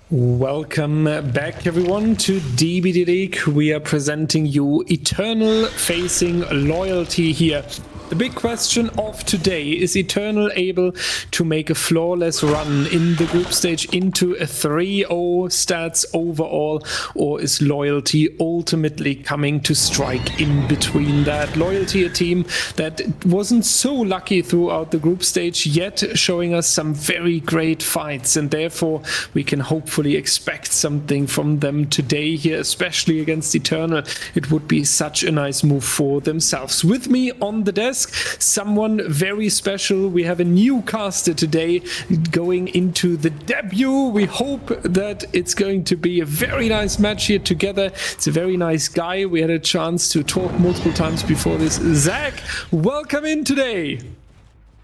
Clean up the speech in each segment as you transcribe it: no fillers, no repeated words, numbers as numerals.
Welcome back everyone to DBDLeague. We are presenting you Eternal facing Loyalty here. The big question of today, is Eternal able to make a flawless run in the group stage into a 3-0 stats overall, or is Loyalty ultimately coming to strike in between that? Loyalty, a team that wasn't so lucky throughout the group stage, yet showing us some very great fights, and therefore we can hopefully expect something from them today here, especially against Eternal. It would be such a nice move for themselves. With me on the desk, someone very special. We have a new caster today going into the debut. We hope that it's going to be a very nice match here together. It's a very nice guy. We had a chance to talk multiple times before this. Zach, welcome in today.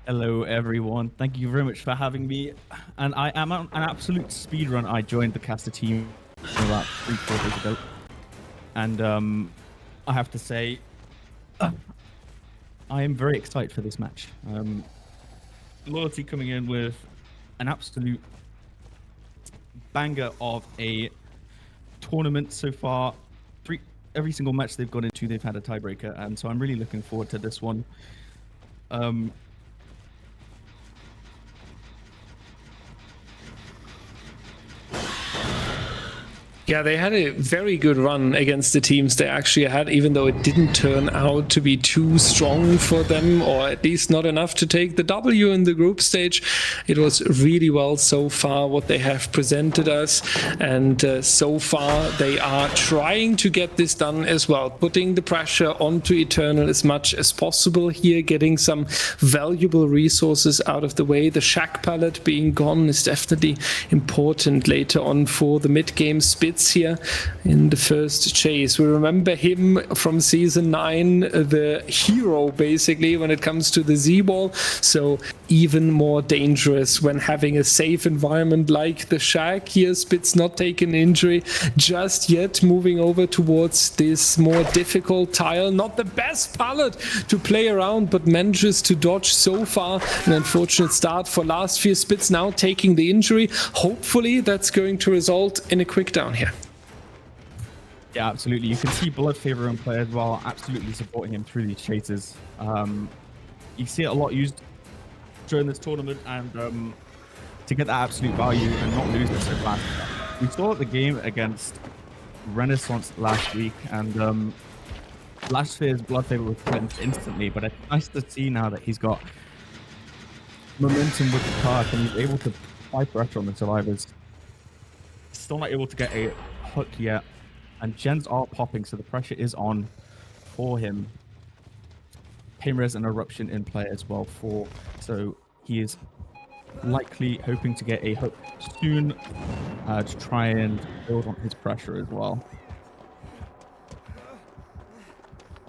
Hello everyone, thank you very much for having me. And I am on an absolute speedrun. I joined the caster team about 3-4 days ago. And I have to say, I am very excited for this match. Loyalty coming in with an absolute banger of a tournament so far. Every single match they've gone into, they've had a tiebreaker, and so I'm really looking forward to this one. Yeah, they had a very good run against the teams they actually had, even though it didn't turn out to be too strong for them, or at least not enough to take the W in the group stage. It was really well so far what they have presented us, and so far they are trying to get this done as well, putting the pressure onto Eternal as much as possible here, getting some valuable resources out of the way. The Shack palette being gone is definitely important later on for the mid-game spits here in the first chase. We remember him from season 9, the hero basically when it comes to the Z-Ball, so even more dangerous when having a safe environment like the Shack here. Spitz not taking injury just yet, moving over towards this more difficult tile. Not the best palette to play around, but manages to dodge so far. An unfortunate start for last fear. Spitz now taking the injury. Hopefully that's going to result in a quick down here. Yeah, absolutely. You can see Bloodfavor in play as well, absolutely supporting him through these chases. You see it a lot used during this tournament, and to get that absolute value and not lose it so fast. We saw the game against Renaissance last week, and last year's Bloodfavor was cleansed instantly, but it's nice to see now that he's got momentum with the card and he's able to apply pressure on the survivors. Still not able to get a hook yet, and gens are popping, so the pressure is on for him. Pain Res and Eruption in play as well, so he is likely hoping to get a hook soon to try and build on his pressure as well.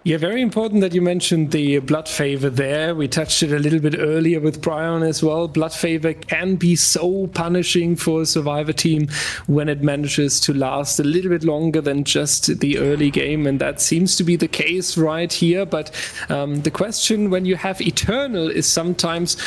Yeah, very important that you mentioned the Bloodfavor there. We touched it a little bit earlier with Brian as well. Bloodfavor can be so punishing for a Survivor team when it manages to last a little bit longer than just the early game, and that seems to be the case right here. But the question when you have Eternal is sometimes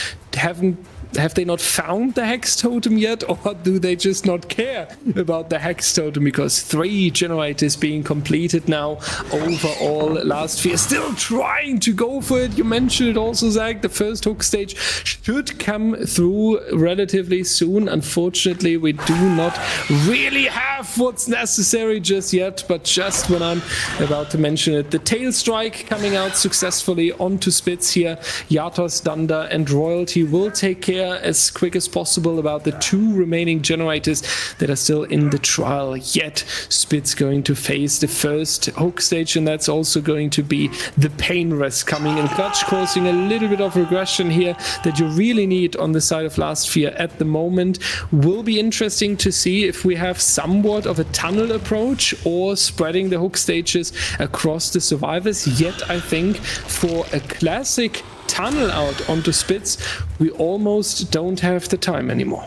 have they not found the Hex Totem yet, or do they just not care about the Hex Totem? Because 3 generators being completed now overall. Last fear still trying to go for it. You mentioned it also, Zach. The first hook stage should come through relatively soon. Unfortunately, we do not really have what's necessary just yet, but just when I'm about to mention it, the Tail Strike coming out successfully onto Spitz here. Yatos, Dunda, and Royalty will take care as quick as possible about the 2 remaining generators that are still in the trial. Yet Spitz going to face the first hook stage, and that's also going to be the Pain Res coming in clutch, causing a little bit of regression here that you really need on the side of Last Fear at the moment. Will be interesting to see if we have somewhat of a tunnel approach or spreading the hook stages across the survivors. Yet I think for a classic tunnel out onto Spitz, we almost don't have the time anymore.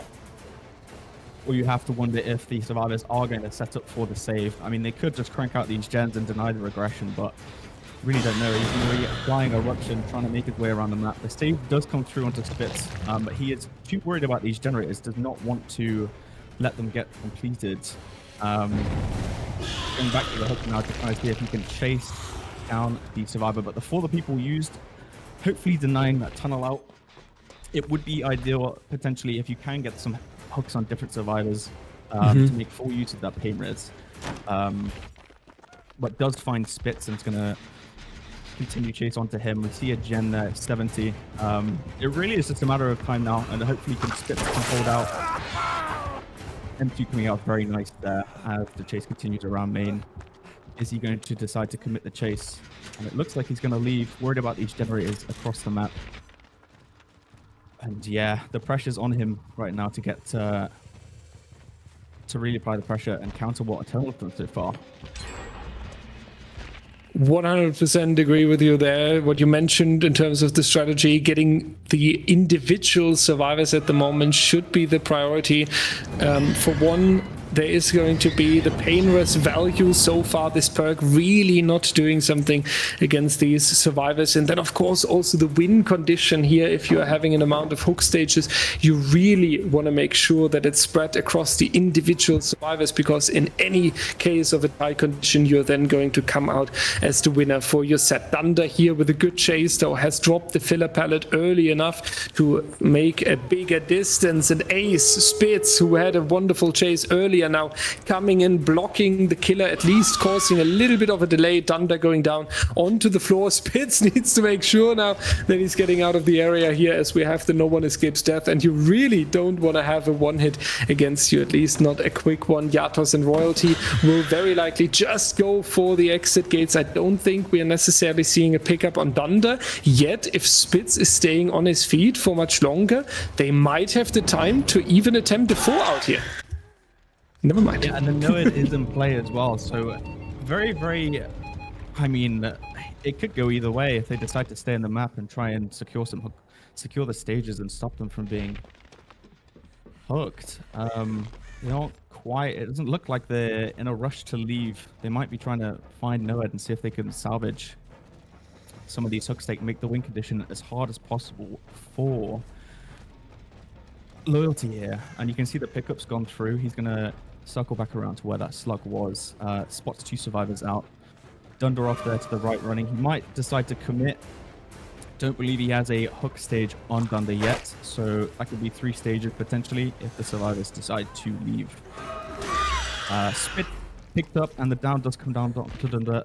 Or you have to wonder if the survivors are going to set up for the save. I mean, they could just crank out these gens and deny the regression, but really don't know. He's really applying Eruption, trying to make his way around the map. The save does come through onto Spitz, but he is too worried about these generators, does not want to let them get completed. Going back to the hook now to try to see if he can chase down the survivor, but the 4 that people used, hopefully denying that tunnel out. It would be ideal potentially if you can get some hooks on different survivors to make full use of that pain res. But does find Spitz and it's going to continue chase onto him. We see a gen there at 70. It really is just a matter of time now, and hopefully Spitz can hold out. M2 coming out very nice there as the chase continues around main. Is he going to decide to commit the chase? And it looks like he's going to leave, worried about these generators across the map. And yeah, the pressure's on him right now to get to really apply the pressure and counter what Eternal's done so far. 100% agree with you there. What you mentioned in terms of the strategy, getting the individual survivors at the moment should be the priority. For one, there is going to be the pain res value. So far, this perk really not doing something against these survivors. And then, of course, also the win condition here. If you are having an amount of hook stages, you really want to make sure that it's spread across the individual survivors, because in any case of a tie condition, you're then going to come out as the winner for your set. Thunder here with a good chase, though, has dropped the filler pallet early enough to make a bigger distance. And Ace Spitz, who had a wonderful chase earlier, now coming in, blocking the killer, at least causing a little bit of a delay. Thunder going down onto the floor. Spitz needs to make sure now that he's getting out of the area here, as we have the no one escapes death, and you really don't want to have a one hit against you, at least not a quick one. Yatos and Royalty will very likely just go for the exit gates. I don't think we are necessarily seeing a pickup on Thunder yet. If Spitz is staying on his feet for much longer, they might have the time to even attempt a 4 out here. Never mind. Yeah, and the Noed is in play as well, so very, very, I mean, it could go either way if they decide to stay in the map and try and secure the stages and stop them from being hooked. You know, it doesn't look like they're in a rush to leave. They might be trying to find Noed and see if they can salvage some of these hook stakes, make the win condition as hard as possible for Loyalty here. And you can see the pickup's gone through. He's going to circle back around to where that slug was. Spots 2 survivors out. Dunder off there to the right running. He might decide to commit. Don't believe he has a hook stage on Dunder yet, so that could be 3 stages potentially if the survivors decide to leave. Spit picked up, and the down does come down to Dunder.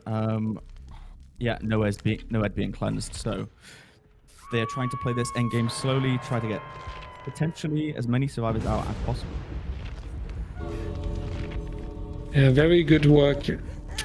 Yeah, Noed being cleansed, so they're trying to play this endgame slowly, try to get potentially as many survivors out as possible. Yeah, very good work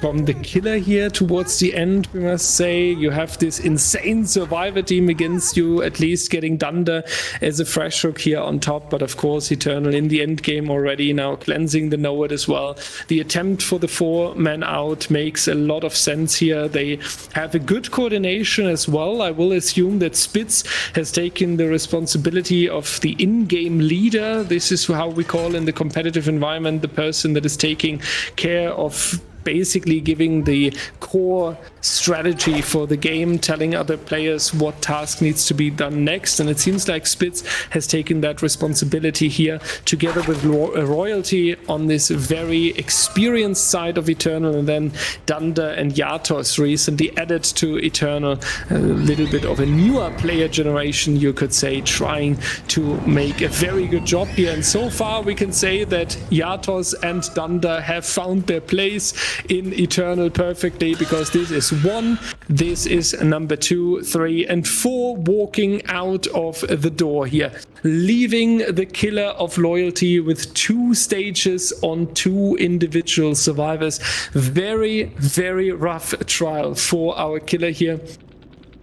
from the killer here towards the end, we must say. You have this insane survivor team against you, at least getting Dunder as a fresh hook here on top, but of course Eternal in the end game already, now cleansing the Noed as well. The attempt for the 4-man out makes a lot of sense here. They have a good coordination as well. I will assume that Spitz has taken the responsibility of the in-game leader. This is how we call in the competitive environment the person that is taking care of basically giving the core strategy for the game, telling other players what task needs to be done next. And it seems like Spitz has taken that responsibility here together with Royalty on this very experienced side of Eternal, and then Dunder and Yatos recently added to Eternal, a little bit of a newer player generation, you could say, trying to make a very good job here. And so far we can say that Yatos and Dunder have found their place in Eternal perfectly, because this is 1, this is number 2, 3, and 4 walking out of the door here, leaving the killer of Loyalty with 2 stages on 2 individual survivors. Very, very rough trial for our killer here.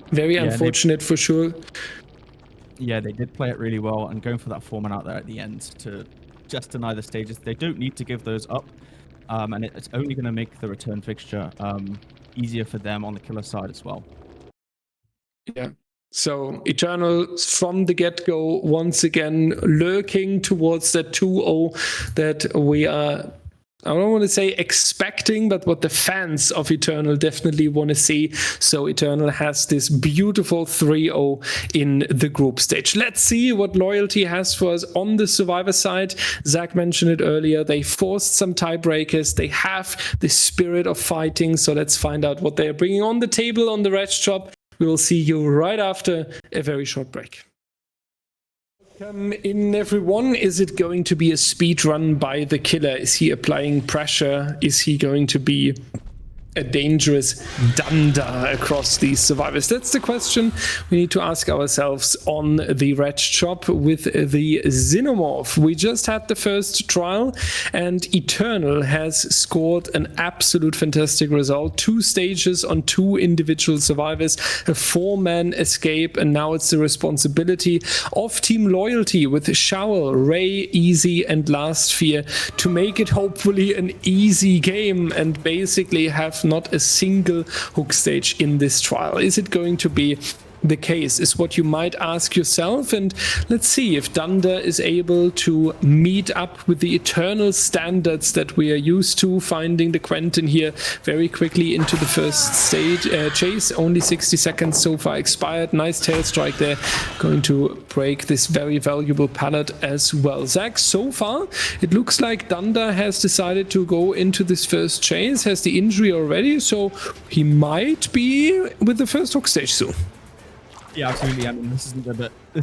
Very unfortunate for sure. Yeah, they did play it really well, and going for that 4-man out there at the end to just deny the stages. They don't need to give those up. And it's only going to make the return fixture easier for them on the killer side as well. Yeah. So Eternal from the get-go once again lurking towards that 2-0 that we are I don't want to say expecting, but what the fans of Eternal definitely want to see. So Eternal has this beautiful 3-0 in the group stage. Let's see what Loyalty has for us on the Survivor side. Zach mentioned it earlier. They forced some tiebreakers. They have the spirit of fighting. So let's find out what they're bringing on the table on the Red Shop. We will see you right after a very short break. Welcome in, everyone. Is it going to be a speed run by the killer? Is he applying pressure? Is he going to be a dangerous dunder across these survivors? That's the question we need to ask ourselves on the Red Shop with the Xenomorph. We just had the first trial, and Eternal has scored an absolute fantastic result. 2 stages on 2 individual survivors, a 4-man escape, and now it's the responsibility of Team Loyalty with Shower, Ray, Easy, and Last Fear to make it hopefully an easy game and basically have not a single hook stage in this trial. Is it going to be the case, is what you might ask yourself. And let's see if Dunder is able to meet up with the Eternal standards that we are used to, finding the Quentin here very quickly into the first stage chase. Only 60 seconds so far expired. Nice tail strike there, going to break this very valuable pallet as well. Zach, so far it looks like Dunder has decided to go into this first chase, has the injury already, so he might be with the first hook stage soon. Yeah, absolutely. I mean, this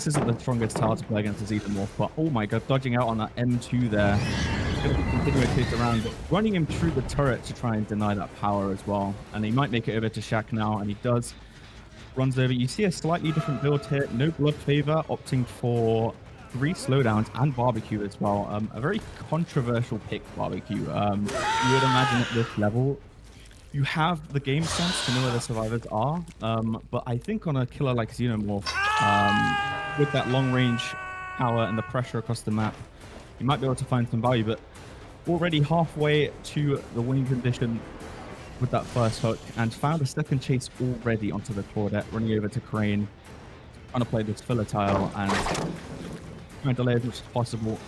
isn't the strongest tile to play against the Xenomorph, but oh my god, dodging out on that M2 there. He's going to be continuing to chase around, running him through the turret to try and deny that power as well. And he might make it over to Shaq now, and he does. Runs over. You see a slightly different build here. No blood favor, opting for 3 slowdowns and barbecue as well. A very controversial pick, barbecue. You would imagine at this level, you have the game sense to know where the survivors are, but I think on a killer like Xenomorph, with that long range power and the pressure across the map, you might be able to find some value, but already halfway to the win condition with that first hook, and found a second chase already onto the Claudette, running over to Crane, trying to play this filler tile and trying to delay as much as possible,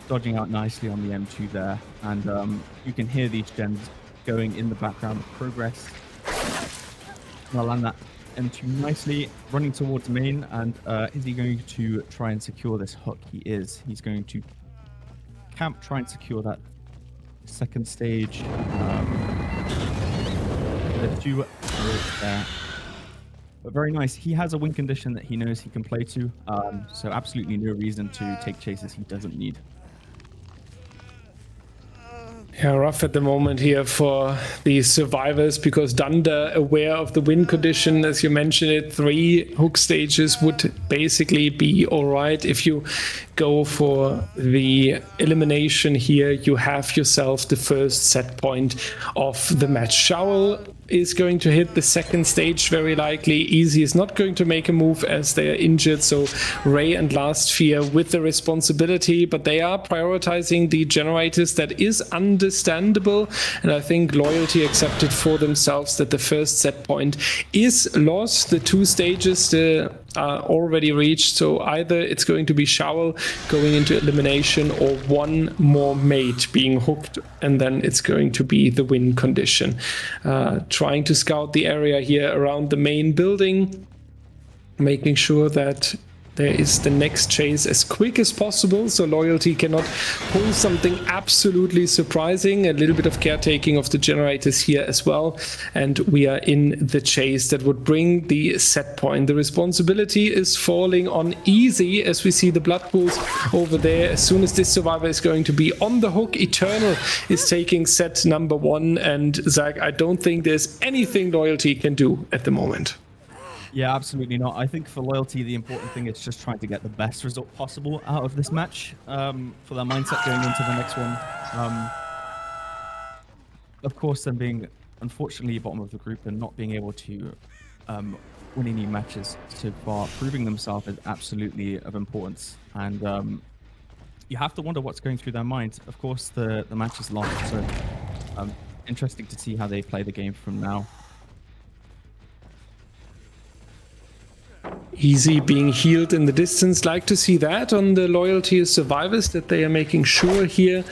dodging out nicely on the M2 there, and you can hear these gens going in the background of progress. I'll land that M2 nicely, running towards main, and is he going to try and secure this hook? He is. He's going to camp, try and secure that second stage. The 2 there. But very nice. He has a win condition that he knows he can play to, so absolutely no reason to take chases he doesn't need. Yeah, rough at the moment here for the survivors, because Dunder, aware of the win condition, as you mentioned it, 3 hook stages would basically be all right. If you go for the elimination here, you have yourself the first set point of the match. Shower is going to hit the second stage very likely. Easy is not going to make a move as they are injured, so Ray and Last Fear with the responsibility, but they are prioritizing the generators. That is understandable, and I think Loyalty accepted for themselves that the first set point is lost. The 2 stages are already reached, so either it's going to be Shower going into elimination or 1 more mate being hooked, and then it's going to be the win condition. Trying to scout the area here around the main building, making sure that there is the next chase as quick as possible, so Loyalty cannot pull something absolutely surprising. A little bit of caretaking of the generators here as well, and we are in the chase that would bring the set point. The responsibility is falling on Easy as we see the blood pools over there. As soon as this survivor is going to be on the hook, Eternal is taking set number 1, and Zach, I don't think there's anything Loyalty can do at the moment. Yeah, absolutely not. I think for Loyalty, the important thing is just trying to get the best result possible out of this match, for their mindset going into the next one. Of course, them being, unfortunately, bottom of the group and not being able to win any matches so far, proving themselves is absolutely of importance. And you have to wonder what's going through their minds. Of course, the match is lost, so interesting to see how they play the game from now. Easy being healed in the distance. Like to see that on the loyalty survivors, that they are making sure here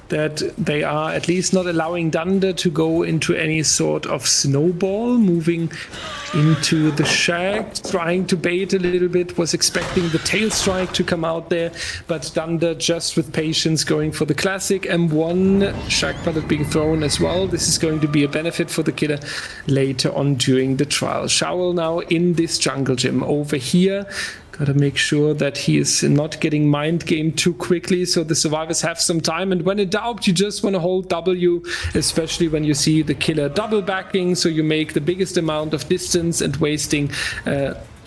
that they are at least not allowing Dunder to go into any sort of snowball, moving into the shack, trying to bait a little bit, was expecting the tail strike to come out there, but Dunder just with patience going for the classic M1, shack pellet being thrown as well. This is going to be a benefit for the killer later on during the trial. Shovel now in this jungle gym over here. Gotta make sure that he is not getting mind gamed too quickly, so the survivors have some time. And when in doubt, you just want to hold W, especially when you see the killer double backing, so you make the biggest amount of distance and wasting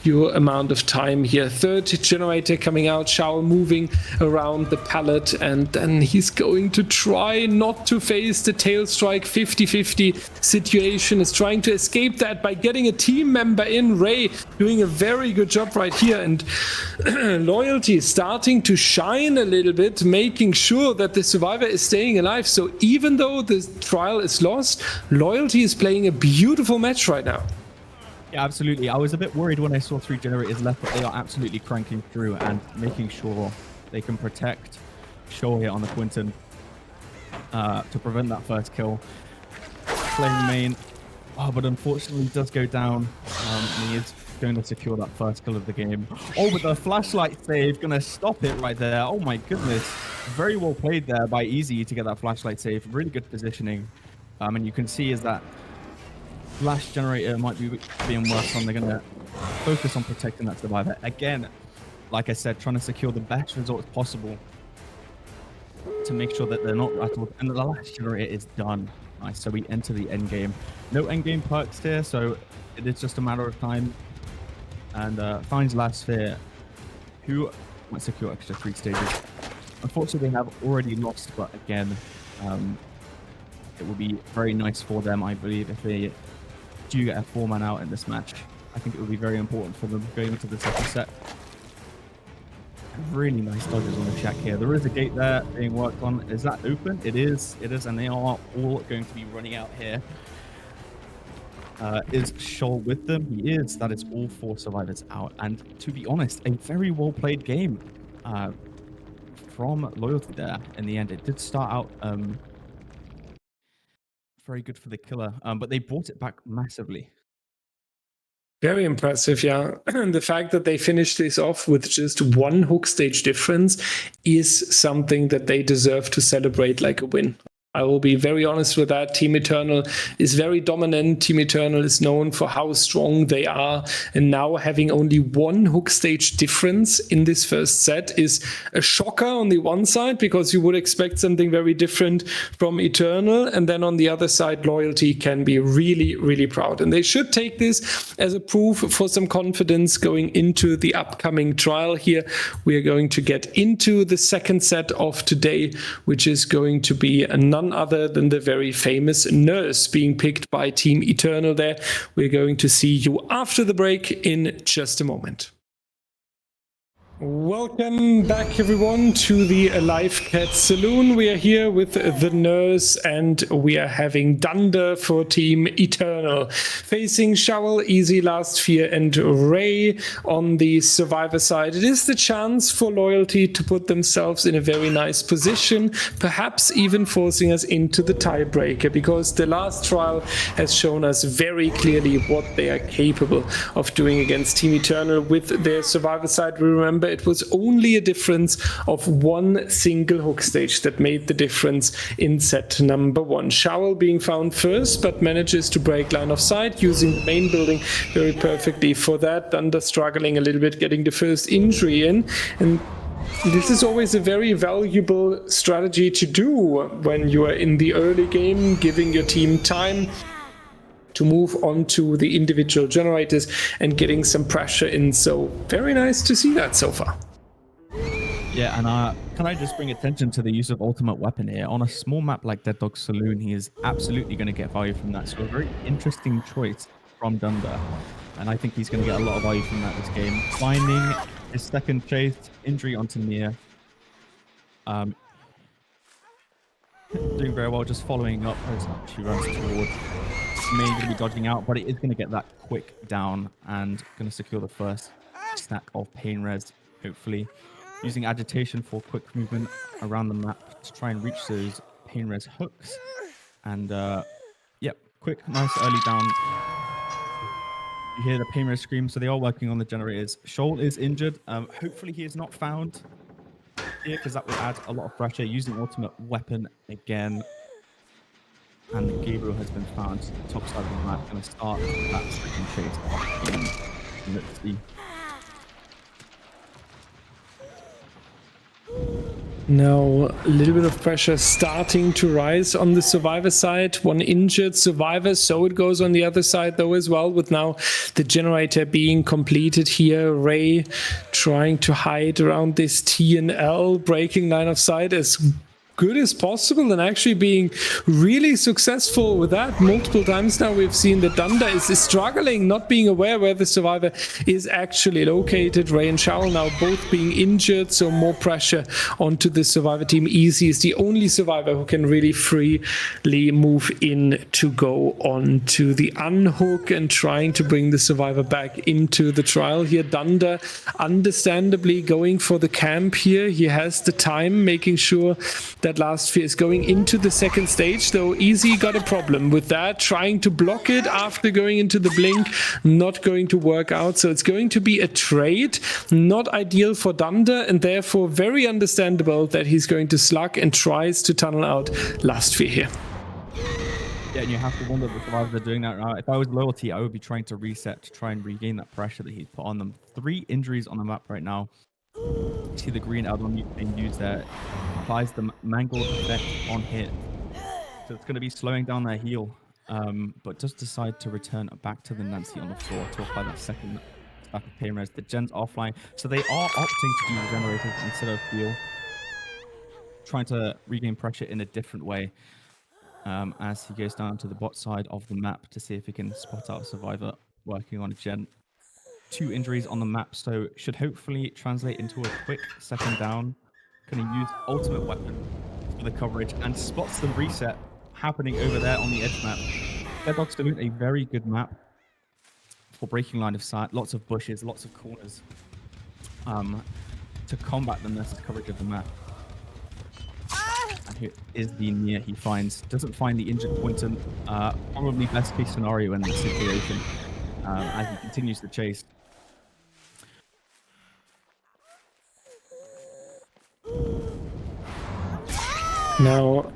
your amount of time here. Third generator coming out, Shao moving around the pallet, and then he's going to try not to face the tail strike. 50-50 situation, is trying to escape that by getting a team member in. Ray doing a very good job right here, and loyalty is starting to shine a little bit, making sure that the survivor is staying alive. So even though the trial is lost, loyalty is playing a beautiful match right now. Yeah, absolutely. I was a bit worried when I saw 3 generators left, but they are absolutely cranking through and making sure they can protect Shaw here on the Quinton to prevent that first kill. Playing main, but unfortunately does go down. He is going to secure that first kill of the game. Oh, but the flashlight save, gonna stop it right there. Oh my goodness. Very well played there by Easy to get that flashlight save. Really good positioning. And you can see is that Flash generator might be being worked on. They're going to focus on protecting that survivor. Again, like I said, trying to secure the best results possible to make sure that they're not rattled. And the last generator is done. Nice. So we enter the end game. No end game perks here, so it is just a matter of time. And finds last sphere, who might secure extra 3 stages. Unfortunately, they have already lost, but again, it will be very nice for them, I believe, if they do get a 4-man out in this match. I think it will be very important for them going into the second set. Really nice dodges on the shack here. There is a gate there being worked on. Is that open? It is, and they are all going to be running out here. Is Shoal with them? He is. That is all 4 survivors out. And to be honest, a very well played game from Loyalty there in the end. It did start out very good for the killer, but they brought it back massively. Very impressive, yeah. The fact that they finished this off with just 1 hook stage difference is something that they deserve to celebrate like a win. I will be very honest with that. Team Eternal is very dominant. Team Eternal is known for how strong they are. And now having only 1 hook stage difference in this first set is a shocker on the one side, because you would expect something very different from Eternal. And then on the other side, Loyalty can be really, really proud. And they should take this as a proof for some confidence going into the upcoming trial here. We are going to get into the second set of today, which is going to be none other than the very famous Nurse being picked by Team Eternal there. We're going to see you after the break in just a moment. Welcome back, everyone, to the Alive Cat Saloon. We are here with the Nurse, and we are having Dunder for Team Eternal, facing Shovel, Easy, Last Fear, and Ray on the survivor side. It is the chance for Loyalty to put themselves in a very nice position, perhaps even forcing us into the tiebreaker, because the last trial has shown us very clearly what they are capable of doing against Team Eternal with their survivor side. We remember it was only a difference of 1 single hook stage that made the difference in set number 1. Shovel being found first, but manages to break line of sight using the main building very perfectly for that. Dunder struggling a little bit, getting the first injury in. And this is always a very valuable strategy to do when you are in the early game, giving your team time to move on to the individual generators and getting some pressure in. So very nice to see that so far. Yeah, and can I just bring attention to the use of ultimate weapon here? On a small map like Dead Dog Saloon, he is absolutely going to get value from that. So a very interesting choice from Dunder. And I think he's going to get a lot of value from that this game. Finding his second chase, injury onto Nia. Doing very well, just following up as she runs toward. Maybe going to be dodging out, but it is going to get that quick down and going to secure the first stack of pain res, hopefully. Using agitation for quick movement around the map to try and reach those pain res hooks. And yep, quick, nice early down. You hear the pain res scream, so they are working on the generators. Shoal is injured. Hopefully he is not found here, because that will add a lot of pressure. Using ultimate weapon again. And Gabriel has been found top side of the map. Going to start that second chase. Let's see. Now, a little bit of pressure starting to rise on the survivor side. One injured survivor, so it goes on the other side though as well, with now the generator being completed here. Ray trying to hide around this T and L, breaking line of sight as good as possible and actually being really successful with that. Multiple times now we've seen that Dunder is struggling, not being aware where the survivor is actually located. Ray and Shaul now both being injured, so more pressure onto the survivor team. Easy is the only survivor who can really freely move in to go on to the unhook and trying to bring the survivor back into the trial here. Dunder understandably going for the camp here. He has the time, making sure that last sphere is going into the second stage, though Easy got a problem with that, trying to block it after going into the blink, not going to work out. So it's going to be a trade, not ideal for Dunder, and therefore very understandable that he's going to slug and tries to tunnel out last sphere here. Yeah, and you have to wonder the survivors are doing that now. If I was Loyalty, I would be trying to reset to try and regain that pressure that he's put on them. 3 injuries on the map right now. See the green album being used there. Applies the mangle effect on hit. So it's going to be slowing down their heal. But does decide to return back to the Nancy on the floor to apply that second stack of pain res. The gens are flying. So they are opting to use generators instead of heal. Trying to regain pressure in a different way. As he goes down to the bot side of the map to see if he can spot out a survivor working on a gen. 2 injuries on the map, so should hopefully translate into a quick second down. Going to use ultimate weapon for the coverage and spots the reset happening over there on the edge map. Deadlock's doing a very good map for breaking line of sight. Lots of bushes, lots of corners to combat the Nurse's coverage of the map. And here is the near he finds. Doesn't find the injured Pointon. Probably best case scenario in this situation as he continues the chase. Now,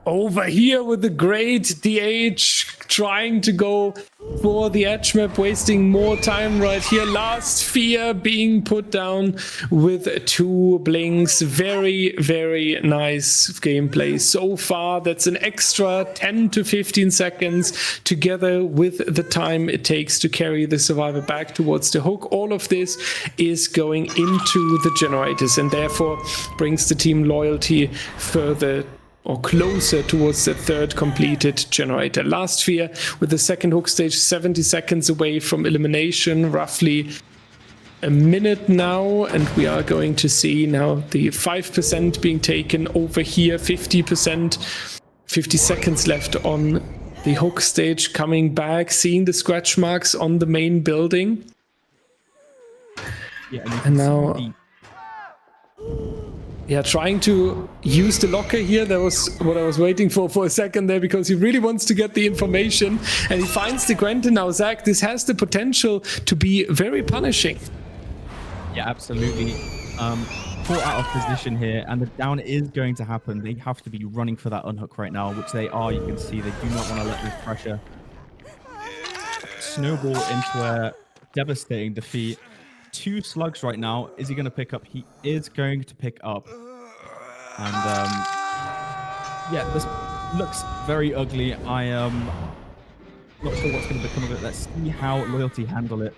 over here with the great DH trying to go for the edge map, wasting more time right here. Last sphere being put down with 2 blinks. Very, very nice gameplay so far. That's an extra 10 to 15 seconds together with the time it takes to carry the survivor back towards the hook. All of this is going into the generators and therefore brings the team Loyalty further or closer towards the 3rd completed generator. Last sphere with the second hook stage 70 seconds away from elimination, roughly a minute now, and we are going to see now the 5% being taken over here, 50%, 50 seconds left on the hook stage, coming back, seeing the scratch marks on the main building. Yeah, and now trying to use the locker here. That was what I was waiting for a second there, because he really wants to get the information, and he finds the Quentin. Now, Zach, this has the potential to be very punishing. Yeah, absolutely. Caught out of position here, and the down is going to happen. They have to be running for that unhook right now, which they are. You can see they do not want to let this pressure snowball into a devastating defeat. 2 slugs right now. Is he going to pick up? He is going to pick up. And yeah, this looks very ugly. I am not sure what's going to become of it. Let's see how Loyalty handle it.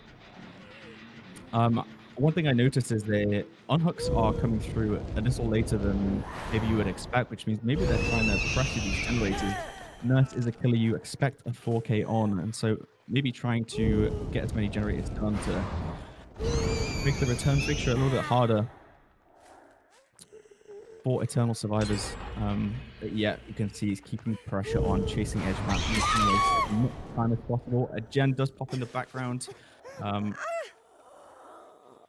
One thing I noticed is the unhooks are coming through a little later than maybe you would expect, which means maybe they're trying to pressure these generators. Nurse is a killer you expect a 4K on, and so maybe trying to get as many generators done to make the return picture a little bit harder for Eternal Survivors. But yeah, you can see he's keeping pressure on, chasing edge map, making as much time as possible. A gen does pop in the background.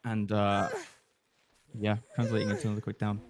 and yeah, translating into another quick down.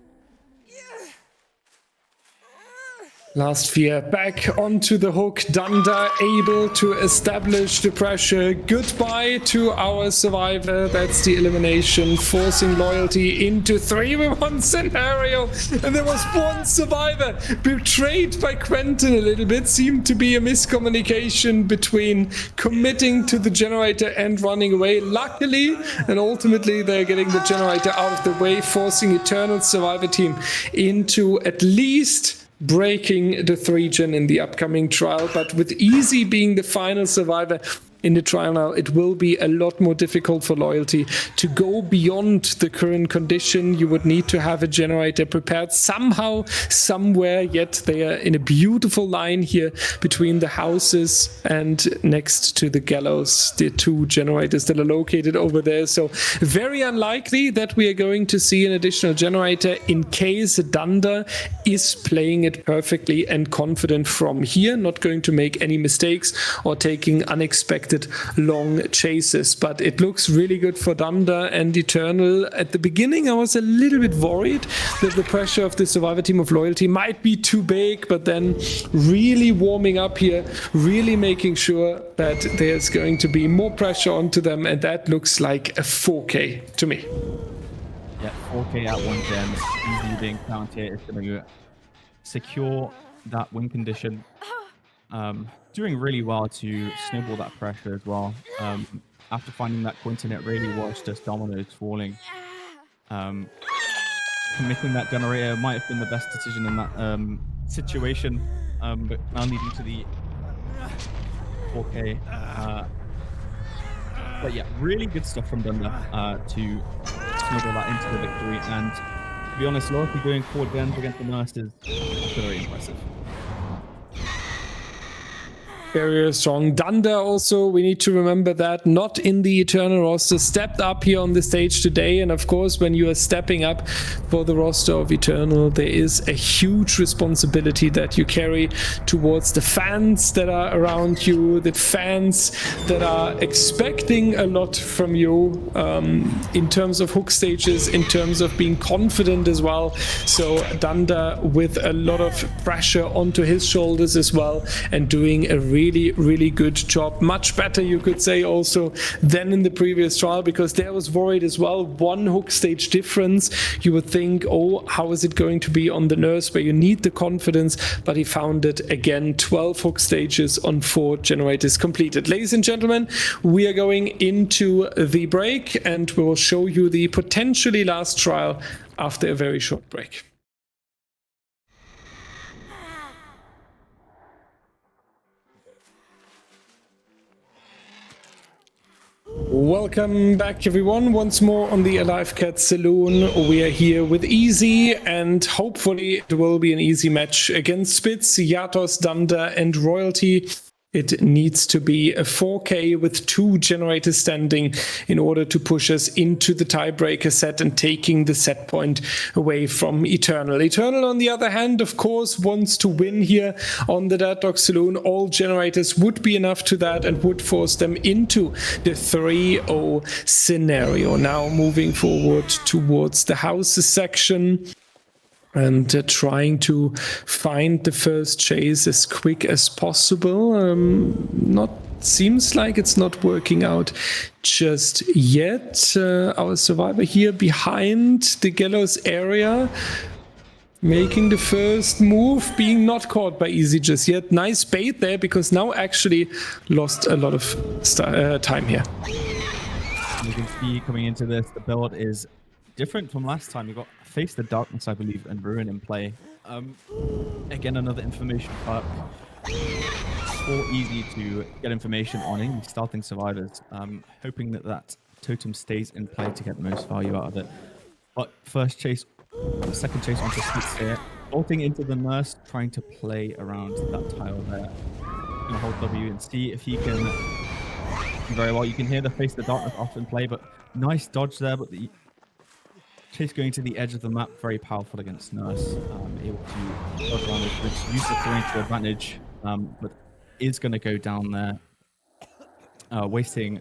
Last fear back onto the hook. Dunder able to establish the pressure. Goodbye to our survivor. That's the elimination, forcing Loyalty into 3v1 scenario. And there was one survivor betrayed by Quentin a little bit. Seemed to be a miscommunication between committing to the generator and running away. Luckily, and ultimately, they're getting the generator out of the way, forcing Eternal survivor team into at least breaking the 3-gen in the upcoming trial. But with Easy being the final survivor in the trial now, it will be a lot more difficult for Loyalty to go beyond the current condition. You would need to have a generator prepared somehow, somewhere, yet they are in a beautiful line here between the houses and next to the gallows, the 2 generators that are located over there. So very unlikely that we are going to see an additional generator in case Dunder is playing it perfectly and confident from here, not going to make any mistakes or taking unexpected long chases. But it looks really good for Dunder and Eternal. At the beginning, I was a little bit worried that the pressure of the survivor team of Loyalty might be too big, but then really warming up here, really making sure that there's going to be more pressure onto them, and that looks like a 4K to me. Yeah, 4K at 1 gen, Easy being found here is going to secure that win condition. Doing really well to snowball that pressure as well. After finding that Quentin, it really was just dominoes falling. Committing that generator might have been the best decision in that situation, but now leading to the 4K. But yeah, really good stuff from Dunder to snowball that into the victory. And to be honest, Loyalty going 4 gens against the Nurse is very impressive. Very strong. Dunder also, we need to remember that, not in the Eternal roster, stepped up here on the stage today. And of course, when you are stepping up for the roster of Eternal, there is a huge responsibility that you carry towards the fans that are around you, the fans that are expecting a lot from you in terms of hook stages, in terms of being confident as well. So Dunder with a lot of pressure onto his shoulders as well, and doing a really good job. Much better, you could say, also than in the previous trial, because there was worried as well. 1 hook stage difference. You would think, oh, how is it going to be on the Nurse, where you need the confidence, but he found it again. 12 hook stages on 4 generators completed. Ladies and gentlemen, we are going into the break, and we will show you the potentially last trial after a very short break. Welcome back, everyone, once more on the Alive Cat Saloon. We are here with Easy, and hopefully it will be an easy match against Spitz, Yatos, Dunder, and Royalty. It needs to be a 4K with 2 generators standing in order to push us into the tiebreaker set and taking the set point away from Eternal. Eternal, on the other hand, of course, wants to win here on the Dead Dog Saloon. All generators would be enough to that and would force them into the 3-0 scenario. Now moving forward towards the houses section, and trying to find the first chase as quick as possible. Seems like it's not working out just yet. Our survivor here behind the gallows area, making the first move, being not caught by Easy just yet. Nice bait there, because now actually lost a lot of time here. You can see coming into this, the build is different from last time. You got Face the Darkness, I believe, and Ruin in play. Again, another information perk. For Easy to get information on any starting survivors. Hoping that that totem stays in play to get the most value out of it. But first chase, second chase onto Spitz here. Bolting into the Nurse, trying to play around that tile there. Gonna hold W and see if he can do very well. You can hear the Face the Darkness often play, but nice dodge there. But the chase going to the edge of the map, very powerful against Nurse. Able to dodge around it, which use the terrain to advantage, but is going to go down there, wasting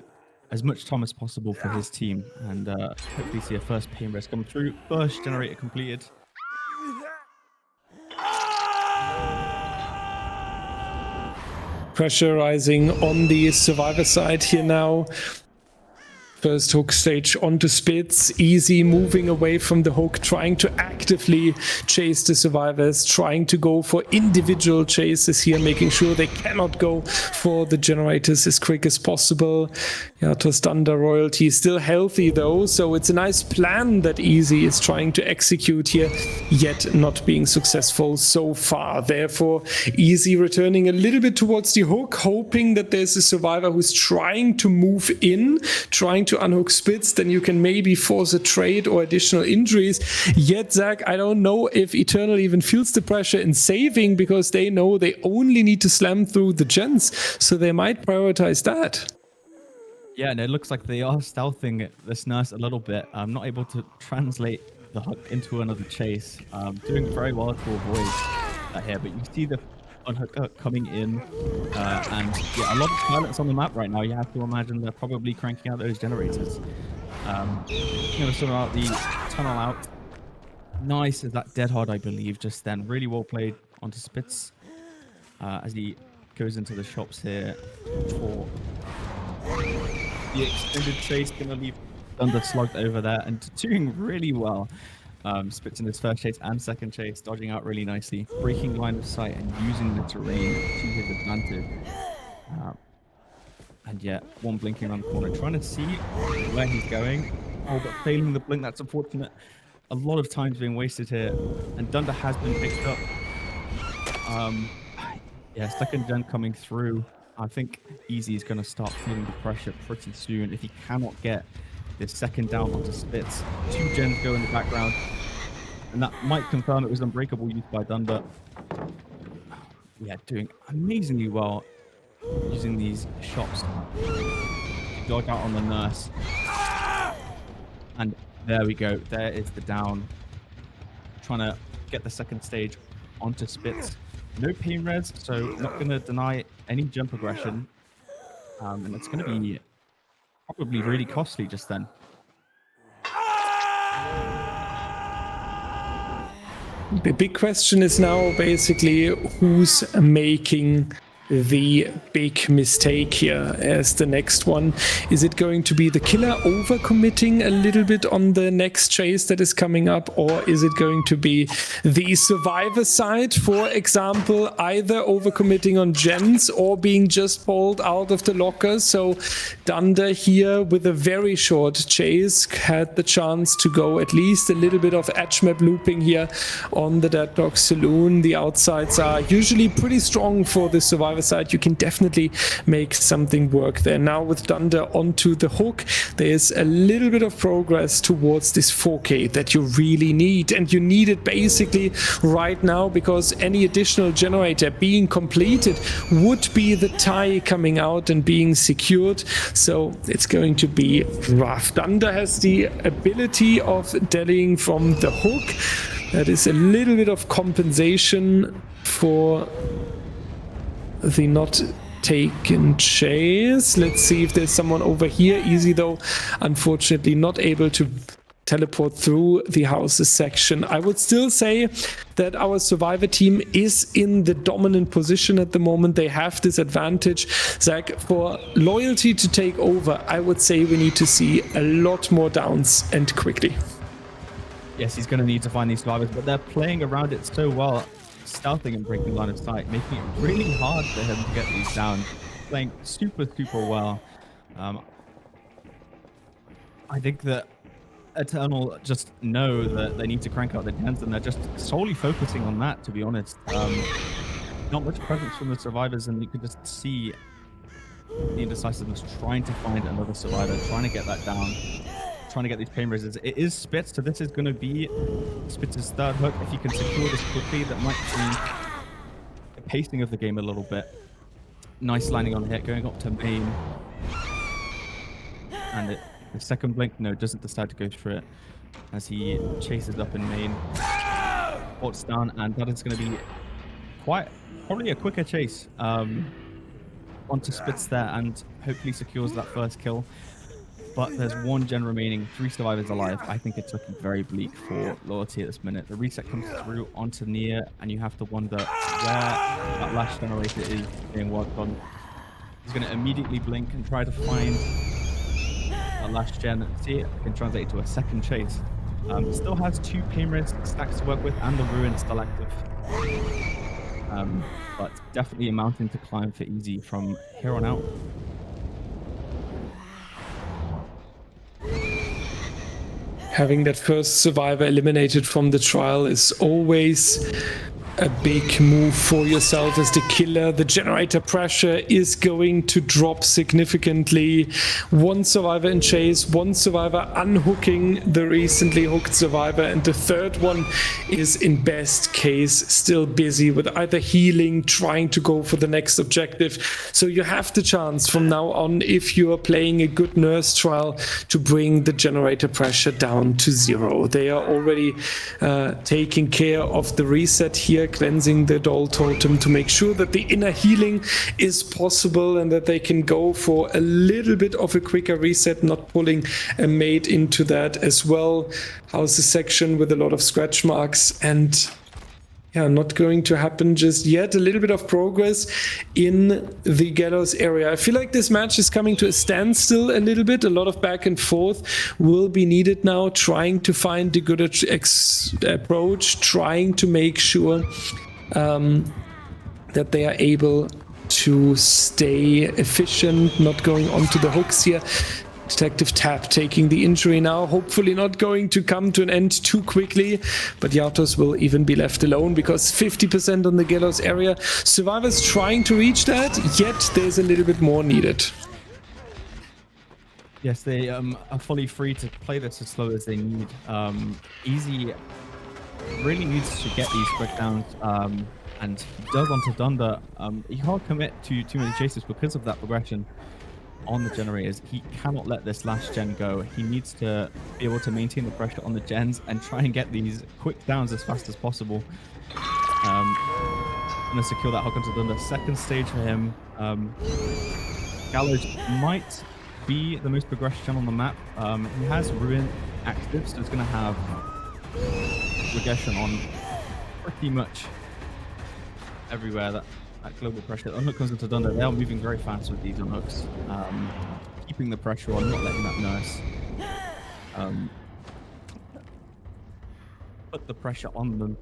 as much time as possible for his team, and hopefully see a first pain res come through. First generator completed. Pressure rising on the survivor side here now. First hook stage onto Spitz, easy moving away from the hook, trying to actively chase the survivors, trying to go for individual chases here, making sure they cannot go for the generators as quick as possible. Yeah, Tostanda royalty still healthy though, so it's a nice plan that Easy is trying to execute here, yet not being successful so far. Therefore, Easy returning a little bit towards the hook, hoping that there's a survivor who's trying to move in, trying to unhook Spitz, then you can maybe force a trade or additional injuries. Yet, Zach, I don't know if Eternal even feels the pressure in saving, because they know they only need to slam through the gens, so they might prioritize that. Yeah, and it looks like they are stealthing this Nurse a little bit. I'm not able to translate the hook into another chase. Doing very well to avoid that here, but you see the unhook coming in, and yeah, a lot of silence on the map right now. You have to imagine they're probably cranking out those generators. Gonna sort out the tunnel out. Nice is that dead hard, I believe, just then. Really well played onto Spitz as he goes into the shops here for the extended chase. Gonna leave Thunder slugged over there and doing really well. Spitz in his first chase and second chase, dodging out really nicely, breaking line of sight and using the terrain to his advantage. And yet, one blinking around the corner, trying to see where he's going. Oh, but failing the blink, that's unfortunate. A lot of time's being wasted here, and Dunder has been picked up. Yeah, second gen coming through. I think Easy is going to start feeling the pressure pretty soon if he cannot get this second down onto Spitz. 2 gens go in the background, and that might confirm it was unbreakable use by Dunder. Yeah, doing amazingly well using these shops to dodge out on the Nurse. And there we go. There is the down. Trying to get the second stage onto Spitz. No pain res, so not going to deny any jump aggression. And it's going to be probably really costly just then. The big question is now basically who's making the big mistake here as the next one. Is it going to be the killer overcommitting a little bit on the next chase that is coming up, or is it going to be the survivor side, for example, either overcommitting on gens or being just pulled out of the locker? So Dunder here with a very short chase had the chance to go at least a little bit of edge map looping here on the Dead Dog Saloon. The outsides are usually pretty strong for the survivor side. You can definitely make something work there. Now with Dunder onto the hook, there's a little bit of progress towards this 4K that you really need, and you need it basically right now, because any additional generator being completed would be the tie coming out and being secured, so it's going to be rough. Dunder has the ability of dealing from the hook. That is a little bit of compensation for the not taken chase. Let's see if there's someone over here. Easy though, unfortunately not able to teleport through the houses section. I would still say that our survivor team is in the dominant position at the moment. They have this advantage. Zach, for loyalty to take over, I would say we need to see a lot more downs and quickly. Yes, he's going to need to find these survivors, but they're playing around it so well, stealthing and breaking line of sight, making it really hard for him to get these down. Playing super well. I think that Eternal just know that they need to crank out the gens, and they're just solely focusing on that, to be honest. Not much presence from the survivors, and you can just see the indecisiveness trying to find another survivor, trying to get that down, trying to get these pain raises. It is Spitz, so this is going to be Spitz's third hook. If you can secure this quickly, that might change the pacing of the game a little bit. Nice landing on the hit, going up to main. And the second blink, no, doesn't decide to go through it as he chases up in main. Ports down, and that is going to be probably a quicker chase onto Spitz there, and hopefully secures that first kill. but there's one gen remaining, 3 survivors alive. I think it's looking very bleak for Loyalty at this minute. The reset comes through onto Nia, and you have to wonder where that last generator is being worked on. He's going to immediately blink and try to find a last gen. See, it can translate into a second chase. Still has 2 pain risk stacks to work with, and the ruin still active. But definitely a mountain to climb for Easy from here on out. Having that first survivor eliminated from the trial is always a big move for yourself as the killer. The generator pressure is going to drop significantly. 1 survivor in chase, 1 survivor unhooking the recently hooked survivor, and the third one is in best case still busy with either healing, trying to go for the next objective. So you have the chance from now on, if you are playing a good nurse trial, to bring the generator pressure down to 0. They are already taking care of the reset here, cleansing the doll totem to make sure that the inner healing is possible and that they can go for a little bit of a quicker reset, not pulling a mate into that as well. How's the section with a lot of scratch marks, and yeah, not going to happen just yet. A little bit of progress in the Gallows area. I feel like this match is coming to a standstill a little bit. A lot of back and forth will be needed now, trying to find the good approach, trying to make sure that they are able to stay efficient, not going onto the hooks here. Detective Tap taking the injury now, hopefully not going to come to an end too quickly, but Yatos will even be left alone because 50% on the Gallows area. Survivors trying to reach that, yet there's a little bit more needed. Yes, they are fully free to play this as slow as they need. Easy really needs to get these breakdowns, and he does onto Dunder. He can't commit to too many chases because of that progression on the generators. He cannot let this last gen go. He needs to be able to maintain the pressure on the gens and try and get these quick downs as fast as possible. Gonna secure that hook onto Dunder. Second stage for him. Gallows might be the most progressed gen on the map. He has Ruin active, so it's gonna have regression on pretty much everywhere. That global pressure. Unhook comes into Dunder. They are moving very fast with these unhooks. Keeping the pressure on, not letting that nurse put the pressure on them.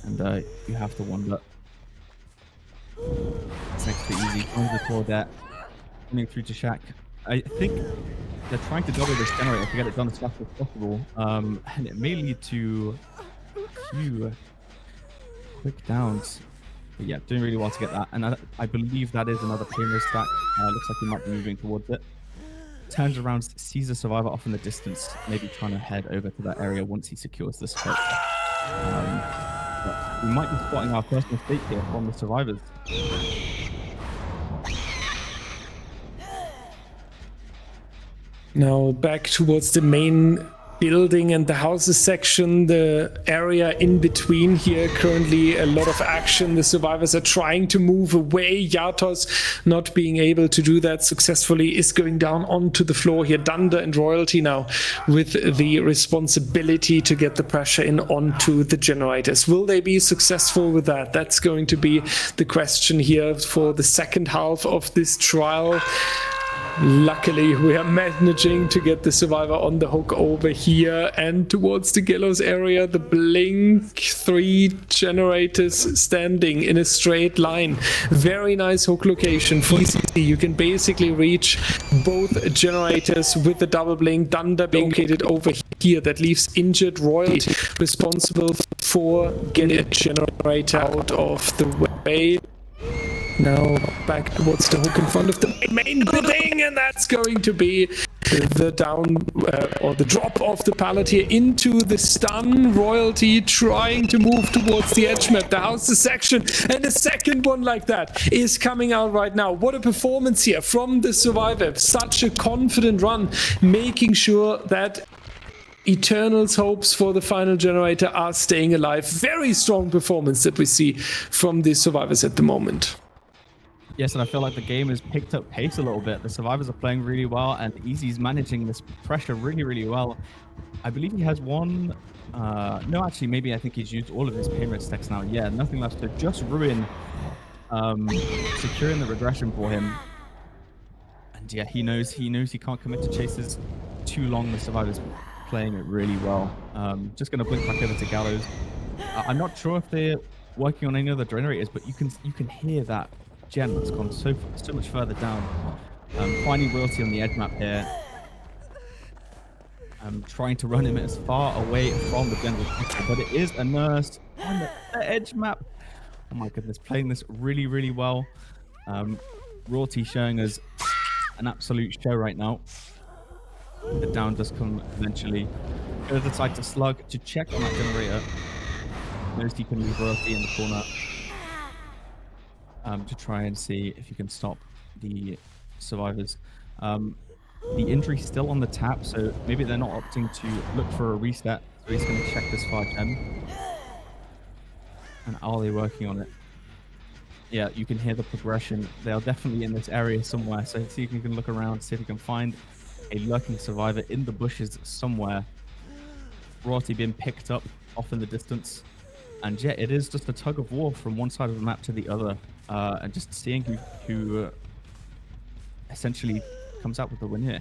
And you have to wonder. It's next to Easy. Going to the Claudette. Running through to Shaq. I think they're trying to double this generator to get it done as fast as possible. And it may lead to a few quick downs, but yeah, doing really well to get that. And I believe that is another payload stack. Looks like he might be moving towards it. Turns around, sees a survivor off in the distance, maybe trying to head over to that area once he secures the scope. But we might be spotting our first mistake here from the survivors. Now back towards the main building and the houses section, the area in between here. Currently a lot of action. The survivors are trying to move away. Yatos, not being able to do that successfully, is going down onto the floor here. Dunder and Royalty now with the responsibility to get the pressure in onto the generators. Will they be successful with that? That's going to be the question here for the second half of this trial. Luckily, we are managing to get the survivor on the hook over here and towards the Gallows area. The blink, 3 generators standing in a straight line. Very nice hook location for Easy. You can basically reach both generators with the double blink. Dunder located over here. That leaves injured Royalty responsible for getting a generator out of the way. Now back towards the hook in front of the main building, and that's going to be the down or the drop of the pallet here into the stun. Royalty trying to move towards the edge map, the houses section, and the second one like that is coming out right now. What a performance here from the survivor. Such a confident run, making sure that Eternal's hopes for the final generator are staying alive. Very strong performance that we see from the survivors at the moment. Yes, and I feel like the game has picked up pace a little bit. The survivors are playing really well, and Easy's managing this pressure really, really well. I believe he has one... no, actually, maybe I think he's used all of his pain red stacks now. Yeah, nothing left to just ruin securing the regression for him. And yeah, he knows he can't commit to chases too long. The survivors playing it really well. Just going to blink back over to Gallows. I'm not sure if they're working on any other generators, but you can hear that gen that's gone so much further down. Finding royalty on the edge map here. Trying to run him as far away from the general picture, but it is a nurse on the edge map. Oh my goodness, playing this really, really well. Royalty showing us an absolute show right now. The down does come eventually. Go to the side to Slug to check on that generator. Knows he can leave Royalty in the corner to try and see if he can stop the survivors. The injury's still on the tap, so maybe they're not opting to look for a reset. So he's going to check this far gem. And are they working on it? Yeah, you can hear the progression. They are definitely in this area somewhere. So see if you can look around, see if you can find a lurking survivor in the bushes somewhere. Royalty being picked up off in the distance. And yeah, it is just a tug of war from one side of the map to the other. And just seeing who essentially comes out with the win here.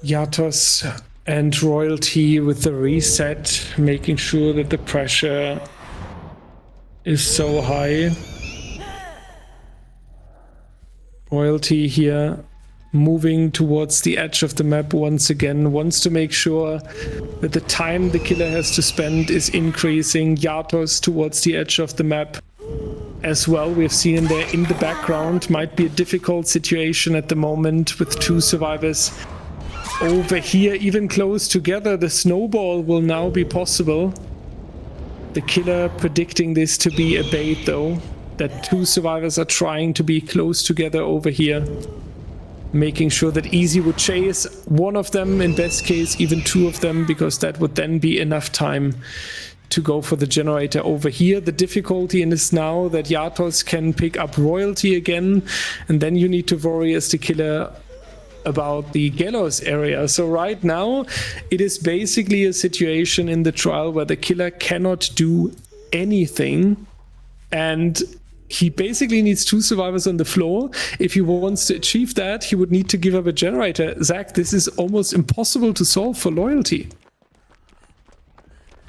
Yatos and Royalty with the reset, making sure that the pressure is so high. Royalty here moving towards the edge of the map once again, wants to make sure that the time the killer has to spend is increasing. Yatos towards the edge of the map as well. We've seen him there in the background. Might be a difficult situation at the moment with two survivors over here, even close together. The snowball will now be possible. The killer predicting this to be a bait though, that two survivors are trying to be close together over here, making sure that Easy would chase one of them, in best case even two of them, because that would then be enough time to go for the generator over here. The difficulty in is now that Yatos can pick up Royalty again, and then you need to worry as the killer about the Gallows area. So right now it is basically a situation in the trial where the killer cannot do anything, and he basically needs two survivors on the floor. If he wants to achieve that, he would need to give up a generator. Zach, this is almost impossible to solve for Loyalty.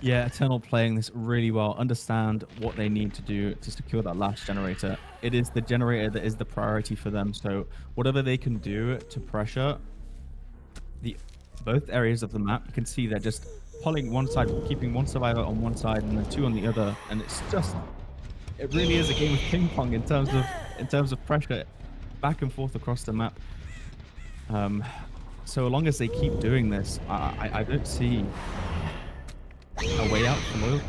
Yeah, Eternal playing this really well, understand what they need to do to secure that last generator. It is the generator that is the priority for them, so whatever they can do to pressure both areas of the map, you can see they're just pulling one side, keeping one survivor on one side and then two on the other, and it really is a game of ping pong in terms of pressure back and forth across the map. So long as they keep doing this, I don't see a way out for Loyalty.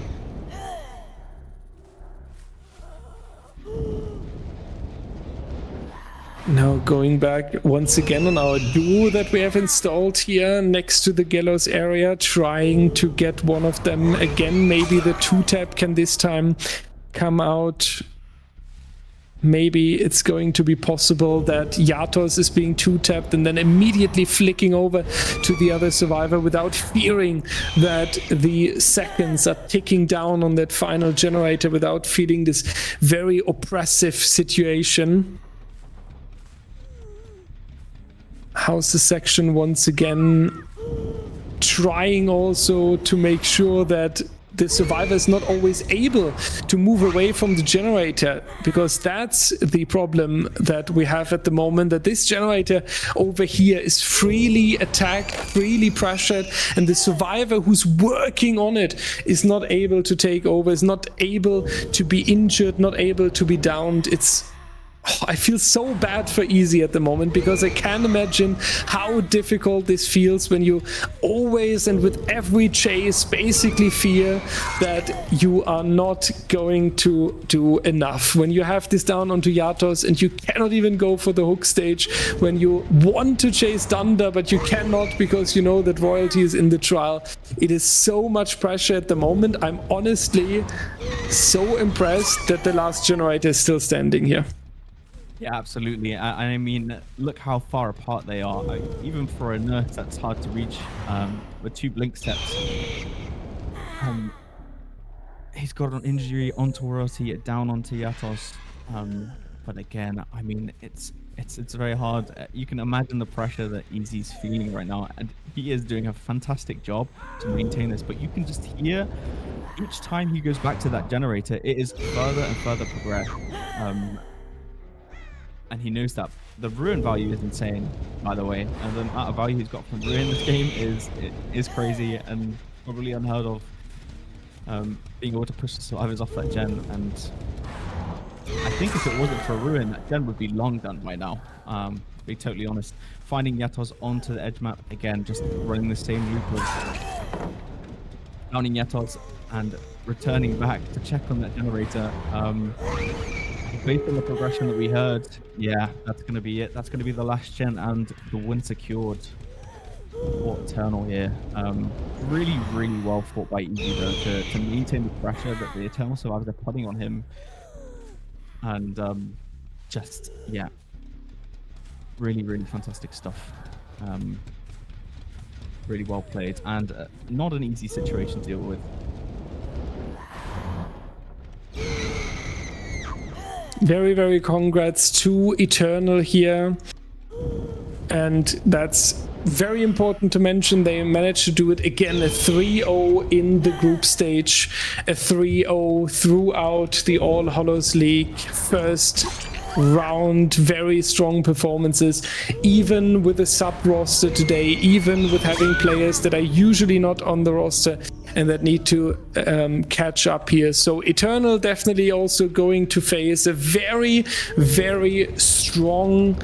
Now going back once again on our duo that we have installed here next to the Gallows area, trying to get one of them again. Maybe the 2-tap can this time come out. Maybe it's going to be possible that Yatos is being 2-tapped and then immediately flicking over to the other survivor without fearing that the seconds are ticking down on that final generator, without feeling this very oppressive situation. How's the section once again trying also to make sure that the survivor is not always able to move away from the generator, because that's the problem that we have at the moment, that this generator over here is freely attacked, freely pressured, and the survivor who's working on it is not able to take over, is not able to be injured, not able to be downed. It's I feel so bad for Easy at the moment, because I can imagine how difficult this feels when you always and with every chase basically fear that you are not going to do enough. When you have this down onto Yatos and you cannot even go for the hook stage, when you want to chase Thunder but you cannot because you know that Royalty is in the trial. It is so much pressure at the moment. I'm honestly so impressed that the last generator is still standing here. Yeah, absolutely. I mean, look how far apart they are. Even for a nurse, that's hard to reach with 2 blink steps. He's got an injury onto Royalty, down onto Yatos. But again, I mean, it's very hard. You can imagine the pressure that Easy's feeling right now, and he is doing a fantastic job to maintain this. But you can just hear each time he goes back to that generator, it is further and further progressed. And he knows that the ruin value is insane, by the way, and the amount of value he's got from ruin this game is crazy and probably unheard of. Being able to push the survivors off that gen, and I think if it wasn't for ruin, that gen would be long done by now. To be totally honest, finding Yatos onto the edge map again, just running the same loop of downing Yatos and returning back to check on that generator. Based on the progression that we heard, yeah, that's going to be it. That's going to be the last gen and the win secured for Eternal here. Really, really well fought by Easy though to maintain the pressure that the Eternal survivors are putting on him. And just, yeah, really, really fantastic stuff. Really well played, and not an easy situation to deal with. Very, very congrats to Eternal here. And that's very important to mention. They managed to do it again, a 3-0 in the group stage, a 3-0 throughout the All Hallows League first round. Very strong performances, even with a sub roster today, even with having players that are usually not on the roster and that need to catch up here. So Eternal definitely also going to face a very, very strong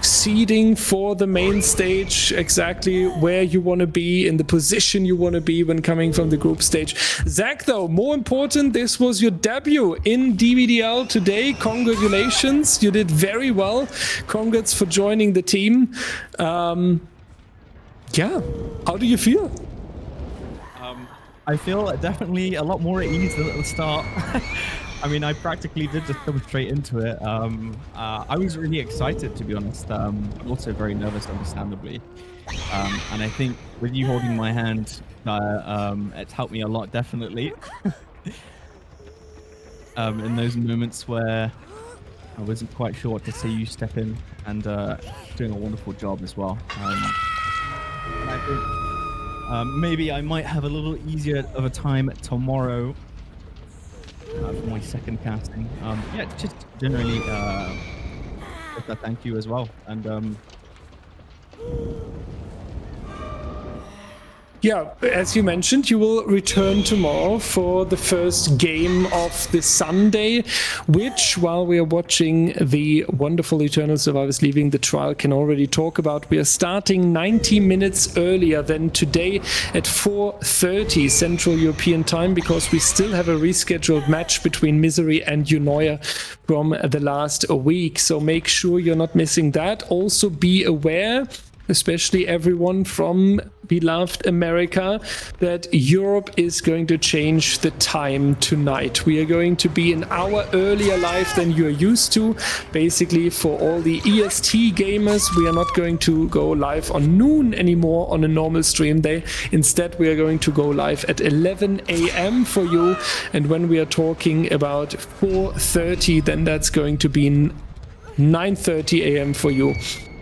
seeding for the main stage, exactly where you want to be, in the position you want to be when coming from the group stage. Zach, though, more important, this was your debut in DBDL today. Congratulations, you did very well. Congrats for joining the team. Yeah, how do you feel? I feel definitely a lot more at ease than at the start. I mean, I practically did just come straight into it. I was really excited, to be honest, but also very nervous, understandably. And I think with you holding my hand, it's helped me a lot, definitely. In those moments where I wasn't quite sure what to say, you step in and doing a wonderful job as well. And I think maybe I might have a little easier of a time tomorrow for my second casting. Yeah, just generally just a thank you as well. And yeah, as you mentioned, you will return tomorrow for the first game of the Sunday, which, while we are watching the wonderful Eternal survivors leaving the trial, can already talk about. We are starting 90 minutes earlier than today at 4:30 Central European time, because we still have a rescheduled match between Misery and Unoya from the last week. So make sure you're not missing that. Also be aware, especially everyone from beloved America, that Europe is going to change the time tonight. We are going to be an hour earlier live than you're used to. Basically, for all the EST gamers, we are not going to go live on noon anymore on a normal stream day. Instead, we are going to go live at 11 a.m. for you. And when we are talking about 4:30, then that's going to be 9:30 a.m. for you.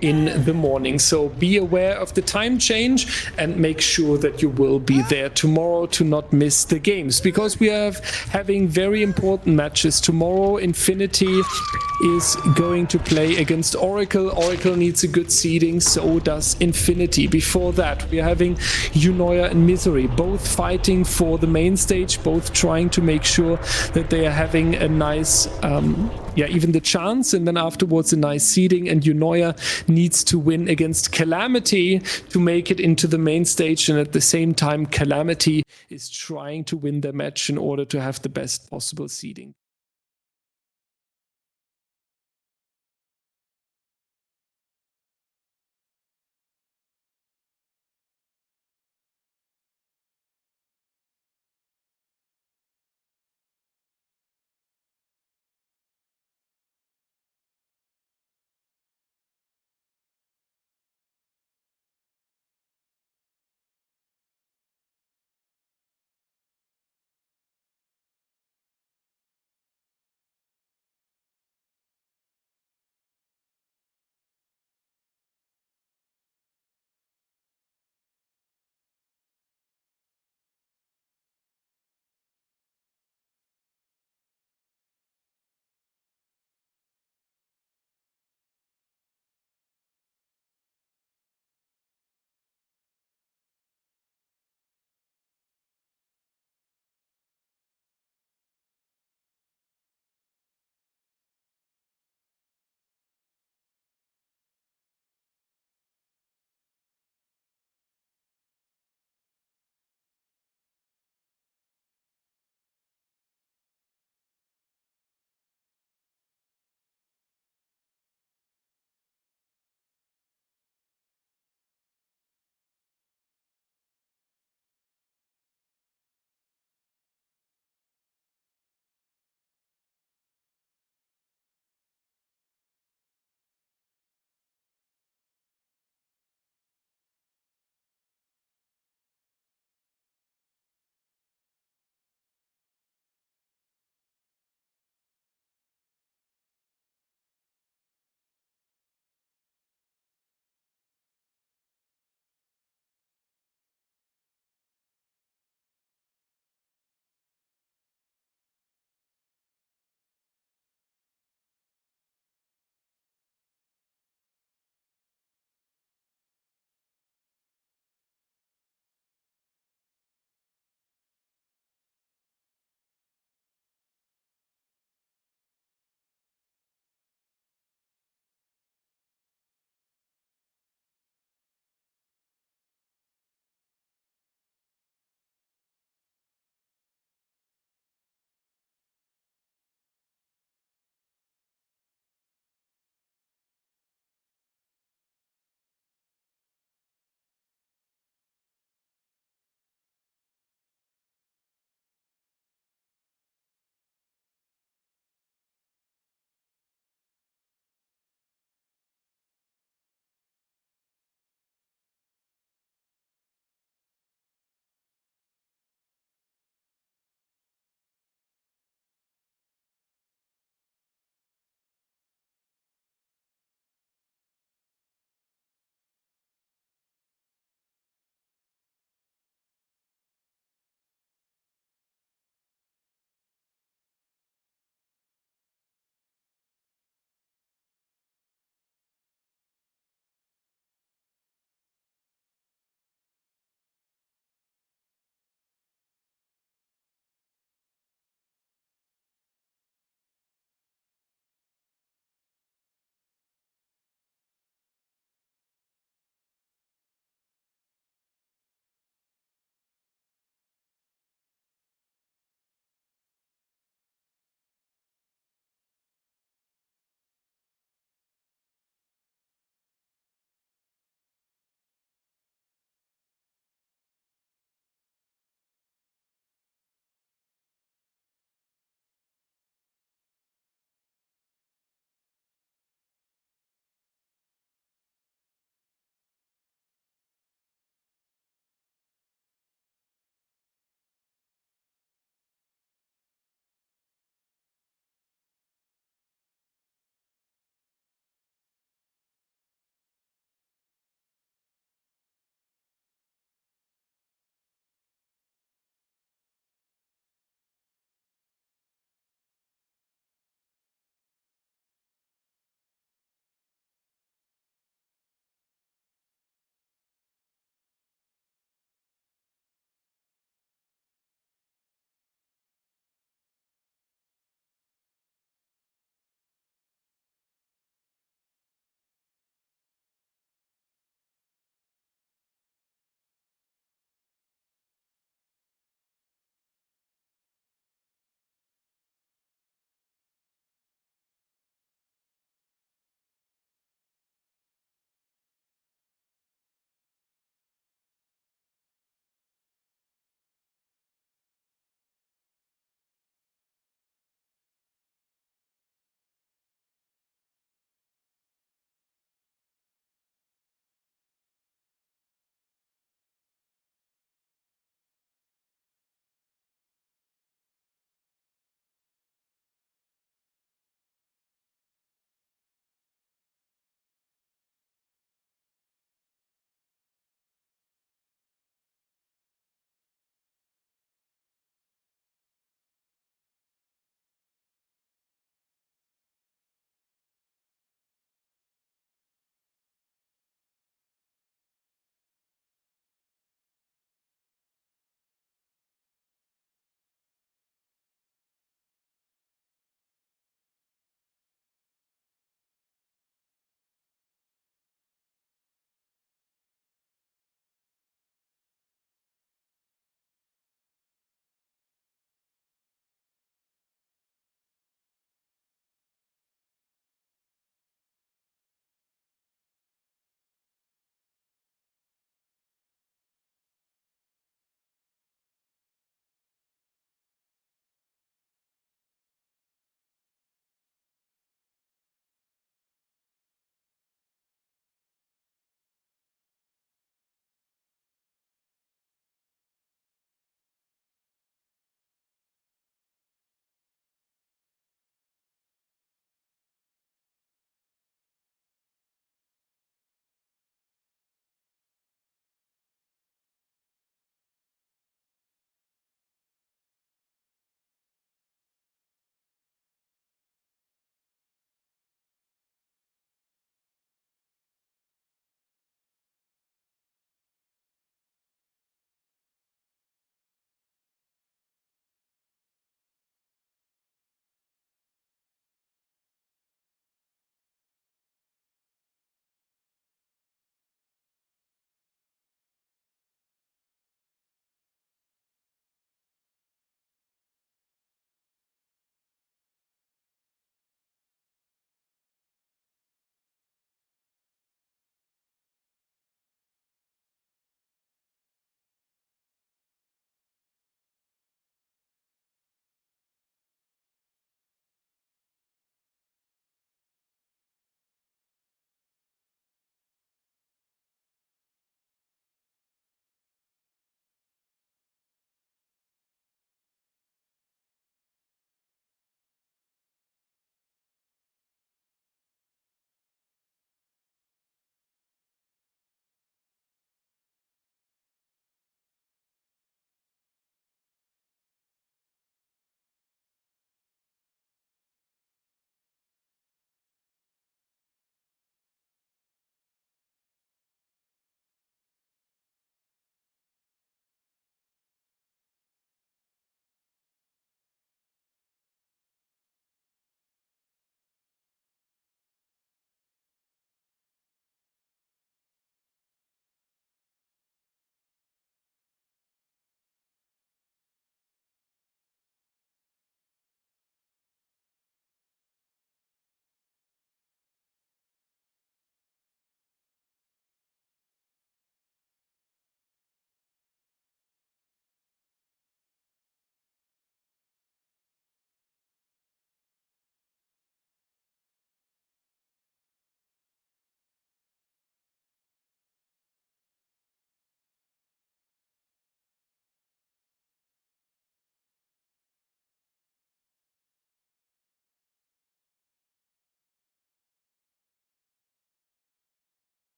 in the morning. So be aware of the time change and make sure that you will be there tomorrow to not miss the games, because we are having very important matches tomorrow. Infinity is going to play against Oracle. Oracle needs a good seeding, so does Infinity. Before that, we are having Unoya and Misery, both fighting for the main stage, both trying to make sure that they are having a nice even the chance, and then afterwards a nice seeding. And Unoya needs to win against Calamity to make it into the main stage, and at the same time Calamity is trying to win the match in order to have the best possible seeding.